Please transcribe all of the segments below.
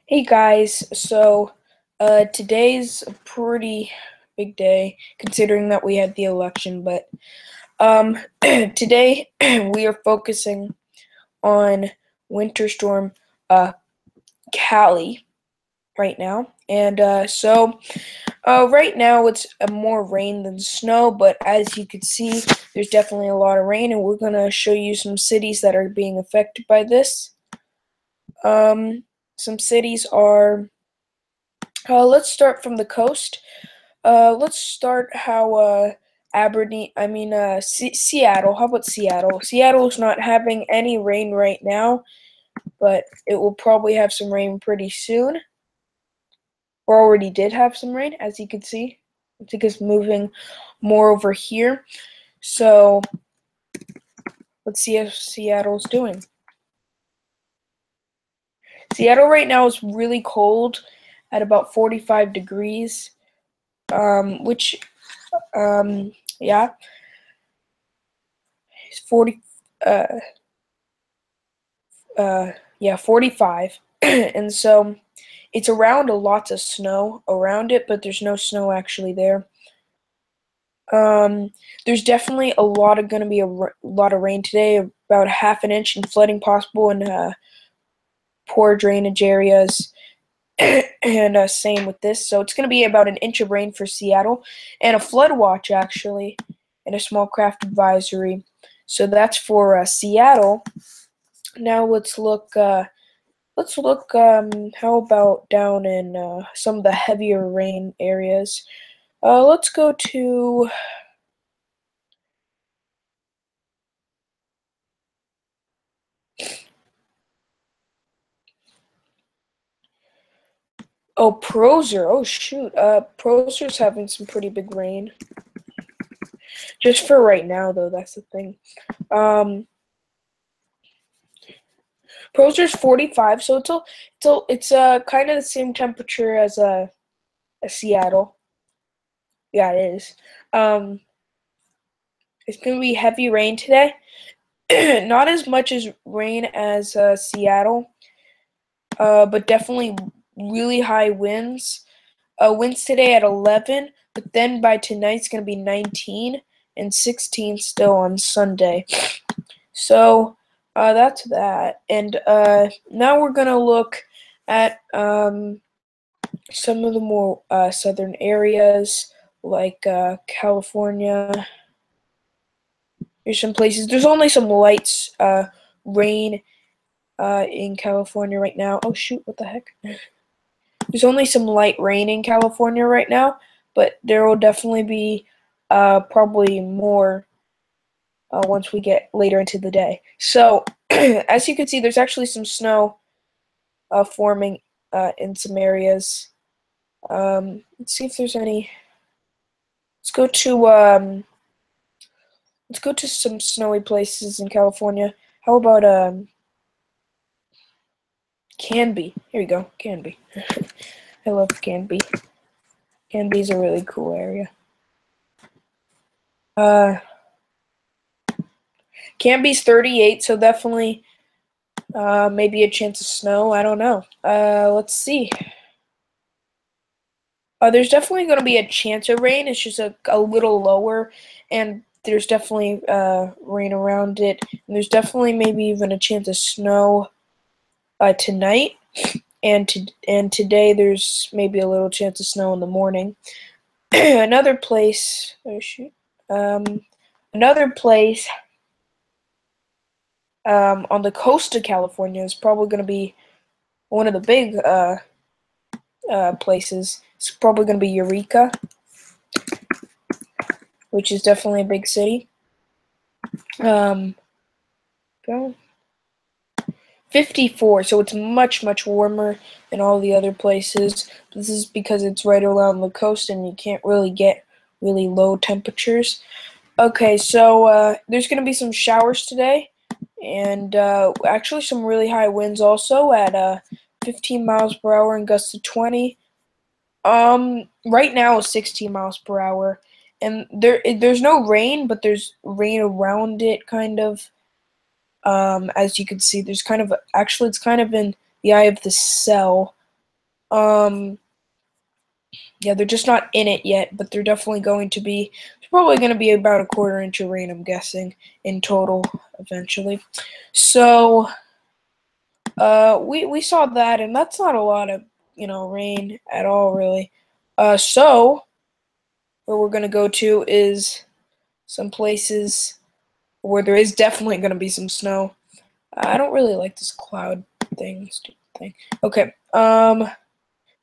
Hey guys, today's a pretty big day considering that we had the election, but today we are focusing on Winter Storm uh Callie right now. Right now it's more rain than snow, but as you can see, there's definitely a lot of rain, and we're gonna show you some cities that are being affected by this. Some cities are let's start from the coast. Let's start how Seattle. How about Seattle? Seattle's not having any rain right now, but it will probably have some rain pretty soon. Or already did have some rain, as you can see. I think it's moving more over here. So let's see how Seattle's doing. Seattle right now is really cold at about 45 degrees, which yeah, it's 40 uh yeah, 45. And so it's around a lot of snow around it, but there's no snow actually there. There's definitely going to be a lot of rain today, about half an inch, and flooding possible in poor drainage areas. And same with this. So it's going to be about an inch of rain for Seattle, and a flood watch actually, and a small craft advisory. So that's for Seattle. Now let's look. How about down in some of the heavier rain areas? Let's go to. Oh, Proser. Oh, shoot. Proser's having some pretty big rain. Just for right now, though, that's the thing. Proser's 45, so it's kind of the same temperature as Seattle. Yeah, it is. It's gonna be heavy rain today. Not as much as rain as Seattle, but definitely really high winds. Winds today at 11, but then by tonight it's going to be 19 and 16 still on Sunday. So that's that. And now we're going to look at some of the more southern areas like California. There's some places. There's only some light rain in California right now. Oh shoot! What the heck? There's only some light rain in California right now, but there will definitely be probably more once we get later into the day. So, as you can see, there's actually some snow forming in some areas. Let's see if there's any. Let's go to some snowy places in California. How about Canby? Here we go, Canby. I love Canby. Canby's a really cool area. Canby's 38, so definitely maybe a chance of snow. I don't know. Let's see. There's definitely going to be a chance of rain. It's just a little lower, and there's definitely rain around it. And there's definitely maybe even a chance of snow tonight, and today there's maybe a little chance of snow in the morning. Another place. Oh shoot. Another place on the coast of California is probably going to be one of the big places. It's probably going to be Eureka, which is definitely a big city. Go 54, so it's much warmer than all the other places. This is because it's right around the coast, and you can't really get really low temperatures. Okay, so there's going to be some showers today, and actually some really high winds also at 15 miles per hour and gusts to 20. Right now it's 16 miles per hour, and there's no rain, but there's rain around it, kind of. As you can see, there's kind of actually it's kind of in the eye of the cell. Yeah, they're just not in it yet, but they're definitely going to be. It's probably going to be about a quarter inch of rain, I'm guessing, in total eventually. So, we saw that, and that's not a lot of rain at all, really. So where we're going to go to is some places where there is definitely going to be some snow. I don't really like this cloud thing, stupid thing. Okay,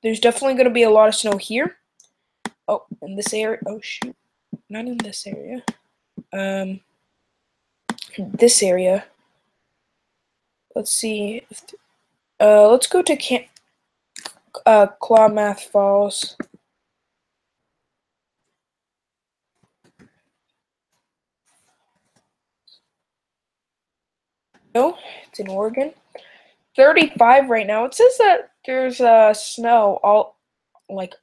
there's definitely going to be a lot of snow here. Oh, in this area. Oh shoot, not in this area. In this area. Let's see. Let's go to Klamath Falls. No, it's in Oregon. 35 right now. It says that there's snow, all like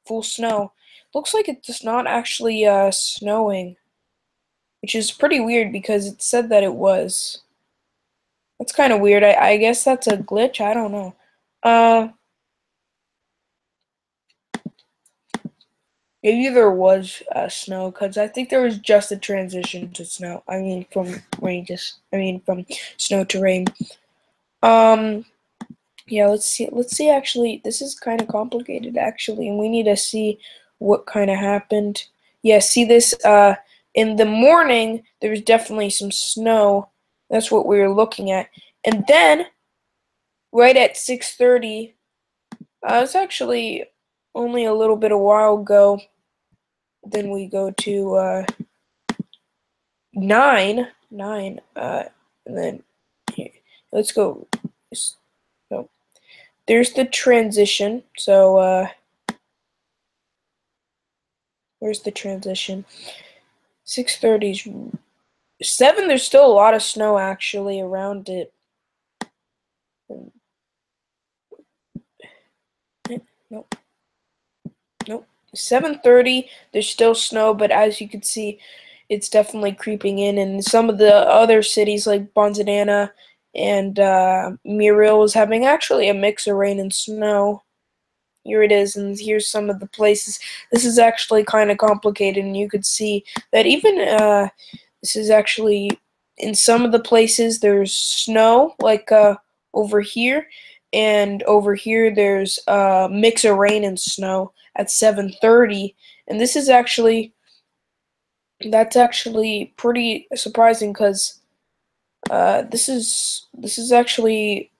full snow. Looks like it's not actually snowing, which is pretty weird because it said that it was. That's kind of weird. I guess that's a glitch. I don't know. Uh, Maybe there was snow because I think there was just a transition to snow. I mean, from from snow to rain. Um, Yeah, let's see. Let's see. Actually, this is kind of complicated, actually, and we need to see what kind of happened. Yeah, see this. In the morning, there was definitely some snow. That's what we were looking at, and then right at 6:30, it's actually only a little bit a while ago. Then we go to 9, and then here, let's go. So there's the transition. So where's the transition? 6:30's 7. There's still a lot of snow actually around it. Nope, nope. 7:30. There's still snow, but as you can see, it's definitely creeping in. And some of the other cities like Bonzanana and Muriel is having actually a mix of rain and snow. Here it is, and here's some of the places. This is actually kind of complicated, and you could see that even this is actually in some of the places there's snow, like over here, and over here there's a mix of rain and snow at 7:30, and that's actually pretty surprising because this is actually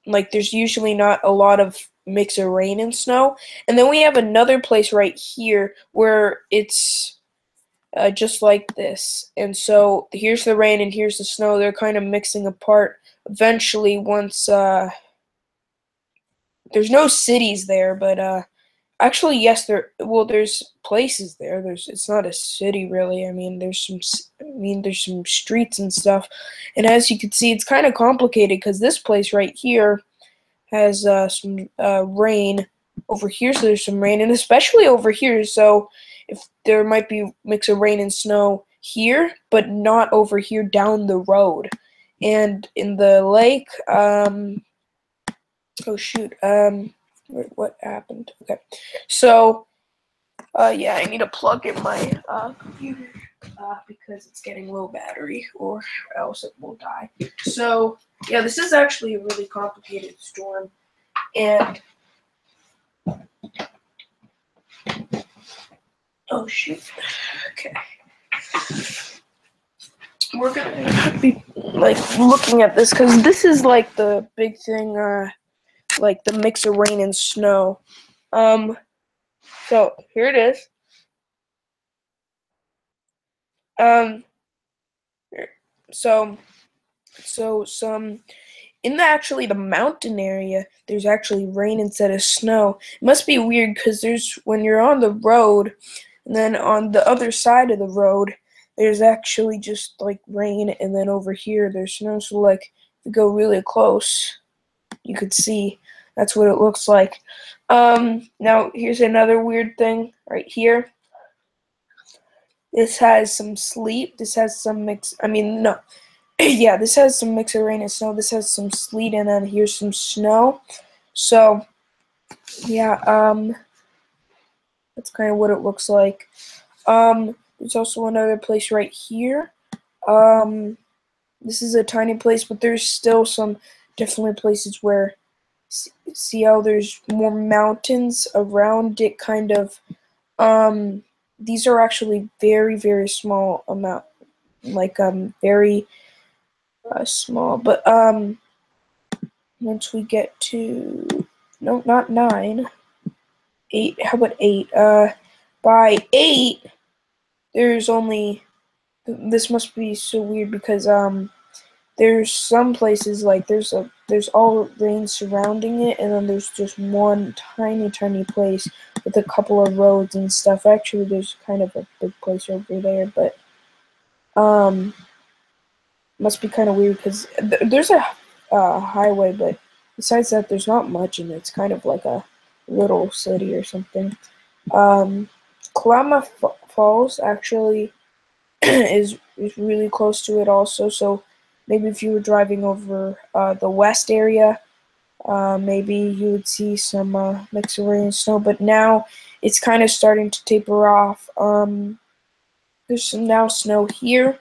like there's usually not a lot of mix of rain and snow. And then we have another place right here where it's just like this. And so here's the rain and here's the snow. They're kind of mixing apart. Eventually, once there's no cities there, but actually, yes, there's places there. It's not a city really. I mean, there's some streets and stuff. And as you can see, it's kind of complicated because this place right here has some rain over here, so there's some rain, and especially over here. So if there might be mix of rain and snow here, but not over here down the road, and in the lake. Oh shoot. What happened? Okay, so yeah, I need to plug in my computer because it's getting low battery, or else it will die. So yeah, this is actually a really complicated storm. And oh shoot. Okay. We're gonna be like looking at this because this is like the big thing, like the mix of rain and snow. So here it is. Um, so some in actually the mountain area, there's actually rain instead of snow. It must be weird because there's when you're on the road, and then on the other side of the road, there's actually just like rain, and then over here there's snow. So like if you go really close, you could see that's what it looks like. Now here's another weird thing right here. This has some sleet. This has some mix. I mean, no. Yeah, this has some mix of rain and snow. This has some sleet, and then here's some snow. So Yeah, that's kind of what it looks like. There's also another place right here. This is a tiny place, but there's still some definitely places where, see how there's more mountains around it, kind of. These are actually very, very small amount, like, very small. But, once we get to, no, not 9, 8, how about 8? By 8, there's only, this must be so weird because, there's some places like there's all rain surrounding it, and then there's just one tiny place with a couple of roads and stuff. Actually, there's kind of a big place over there, but must be kind of weird because there's a highway, but besides that, there's not much, and it's kind of like a little city or something. Um, Klamath Falls actually is really close to it also. So maybe if you were driving over the west area, maybe you would see some mix of rain and snow. But now it's kind of starting to taper off. There's some now snow here.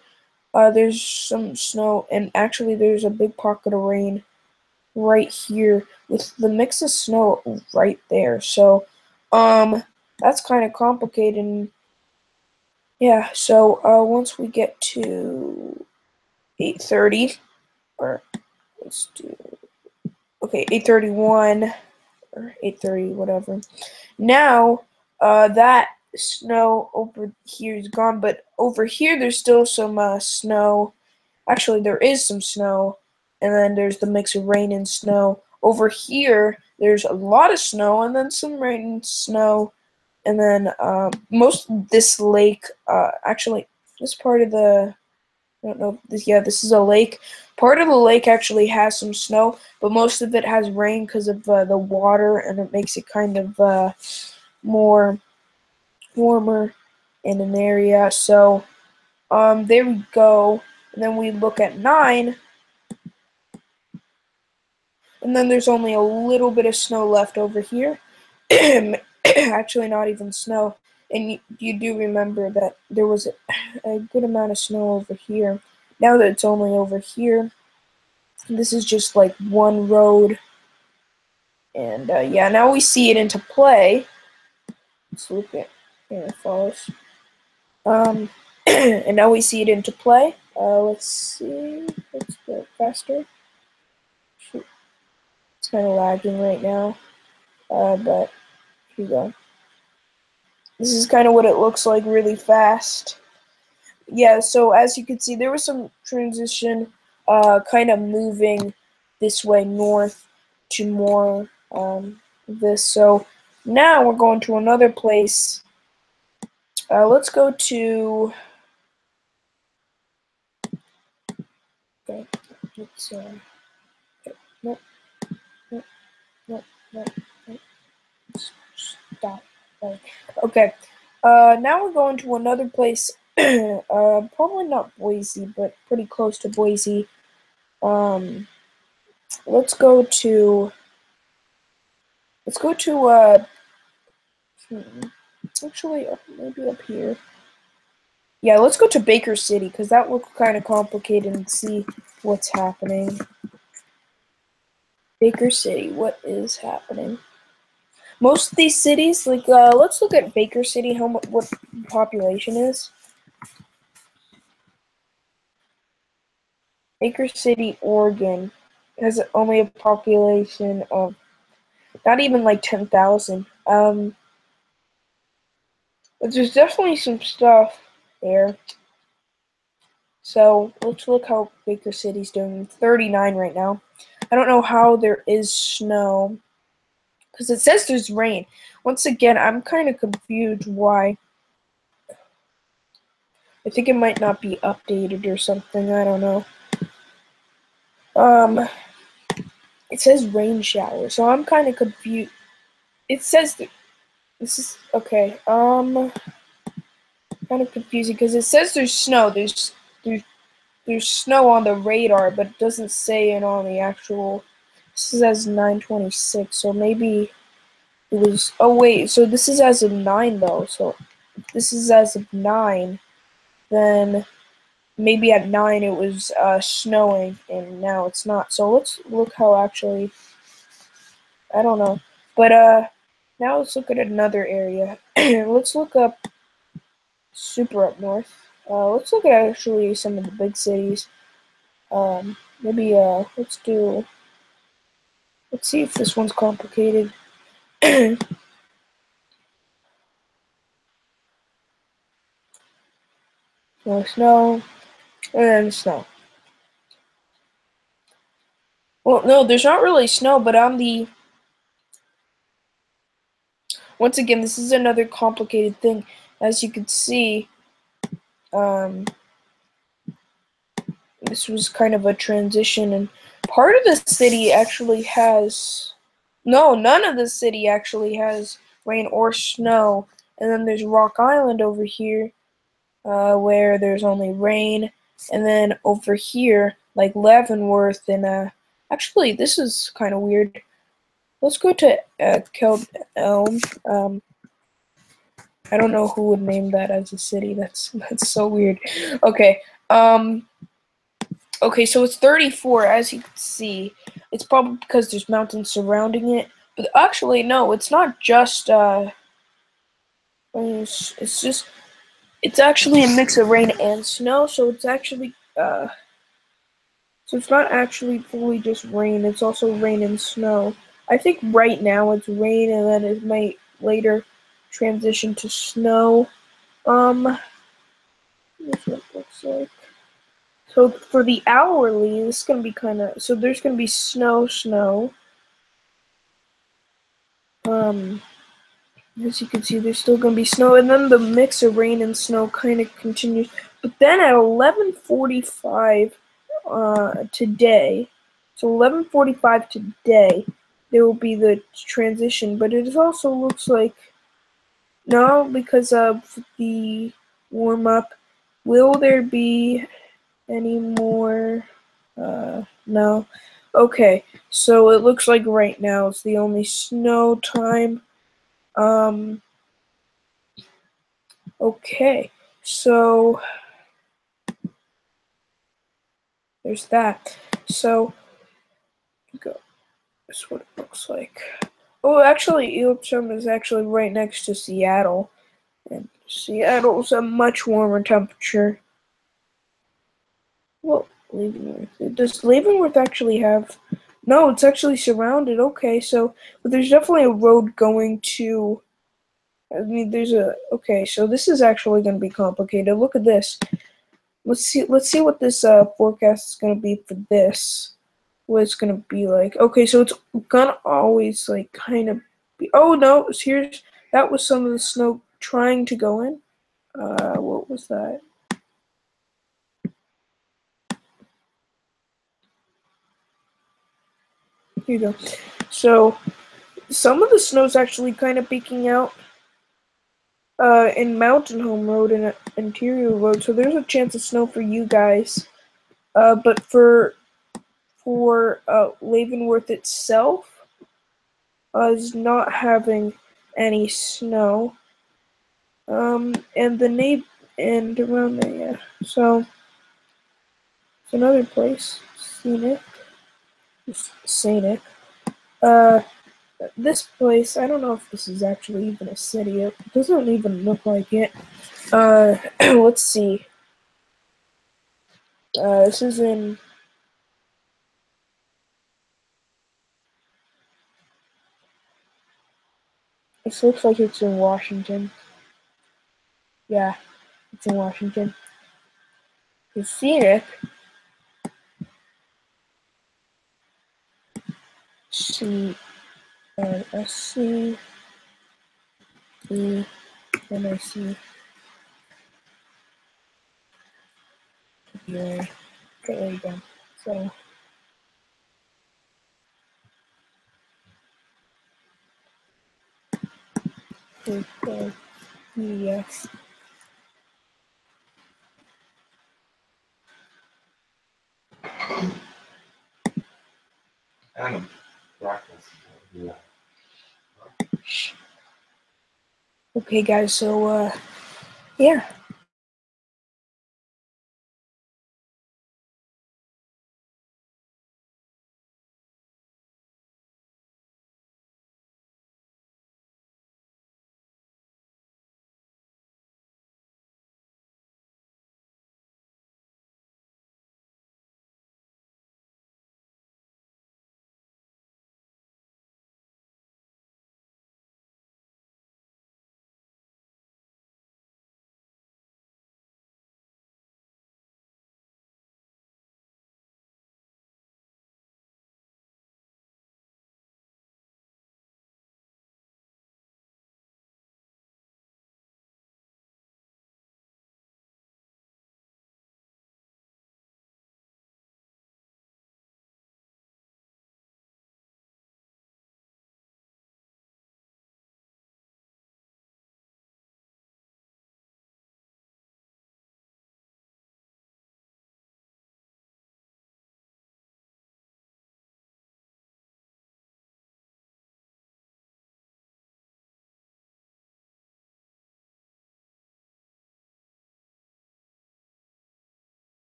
There's some snow, and actually there's a big pocket of rain right here with the mix of snow right there. So that's kind of complicated. Yeah, so once we get to 8:30, or let's do, okay, 8:31 or 8:30, whatever. Now, that snow over here is gone, but over here there's still some snow. Actually, there is some snow, and then there's the mix of rain and snow. Over here, there's a lot of snow, and then some rain and snow, and then most of this lake, actually, this part of the, I don't know. Yeah, this is a lake. Part of the lake actually has some snow, but most of it has rain because of the water, and it makes it kind of more warmer in an area. So, there we go. And then we look at 9, and then there's only a little bit of snow left over here. Actually, not even snow. And you do remember that there was a good amount of snow over here. Now that it's only over here, this is just like one road, and yeah, now we see it into play. Let's look at follows. And now we see it into play. Let's see. Let's go faster. Shoot. It's kind of lagging right now, but here we go. This is kind of what it looks like really fast. Yeah, so as you can see, there was some transition, kind of moving this way north to more this. So now we're going to another place. Let's go to. Okay, let's. Okay, nope, nope, nope, nope, nope. Stop. Okay. Now we're going to another place. Probably not Boise, but pretty close to Boise. Um, let's go to. Let's go to. Actually, maybe up here. Yeah, let's go to Baker City because that looks kind of complicated and see what's happening. Baker City, what is happening? Most of these cities, like, let's look at Baker City. What population is? Baker City, Oregon, has only a population of not even like 10,000. But there's definitely some stuff there. So let's look how Baker City's doing. 39 right now. I don't know how there is snow because it says there's rain. Once again, I'm kind of confused why. I think it might not be updated or something. I don't know. It says rain shower, so I'm kind of confused. It says that this is okay. Kind of confusing because it says there's snow. There's snow on the radar, but it doesn't say it on the actual. This says 9:26, so maybe it was. Oh wait, so this is as of 9 though. So if this is as of 9, then maybe at 9 it was snowing, and now it's not. So let's look how actually. I don't know, but now let's look at another area. Let's look up super up north. Let's look at actually some of the big cities. Maybe let's do. Let's see if this one's complicated. No snow, and then snow. Well, no, there's not really snow, but on the once again, this is another complicated thing. As you can see, um, this was kind of a transition, and part of the city actually has no, none of the city actually has rain or snow, and then there's Rock Island over here, where there's only rain, and then over here, like Leavenworth, and actually this is kind of weird. Let's go to Elm. I don't know who would name that as a city. That's so weird. Okay. Okay, so it's 34, as you can see. It's probably because there's mountains surrounding it. But actually, no, it's not just, it's just, it's actually a mix of rain and snow, so it's actually, so it's not actually fully just rain, it's also rain and snow. I think right now it's rain, and then it might later transition to snow. Here's what it looks like. So for the hourly, this is gonna be kind of. So there's gonna be snow. As you can see, there's still gonna be snow, and then the mix of rain and snow kind of continues. But then at 11:45 today, so 11:45 today, there will be the transition. But it also looks like no, because of the warm up. Will there be any more? No. Okay, so it looks like right now it's the only snow time. Okay, so there's that. So, go. That's what it looks like. Oh, actually, Elipsum is actually right next to Seattle, and Seattle's a much warmer temperature. Well, Leavenworth. Does Leavenworth actually have? No, it's actually surrounded. Okay, so but there's definitely a road going to. I mean, there's a. Okay, so this is actually going to be complicated. Look at this. Let's see. Let's see what this forecast is going to be for this. What it's going to be like. Okay, so it's gonna always like kind of be. Oh no! Here's that was some of the snow trying to go in. What was that? Here you go. So some of the snow's actually kind of peeking out in Mountain Home Road and Interior Road, so there's a chance of snow for you guys. But for Leavenworth itself, is not having any snow. And the and around there, yeah. So it's another place, scenic. Uh, this place, I don't know if this is actually even a city. It doesn't even look like it. Let's see. This is in. This looks like it's in Washington. Yeah, it's in Washington. It's scenic. CNSC Yeah, there you go. So yes. Adam, breakfast. Yeah. Okay, guys, so, yeah.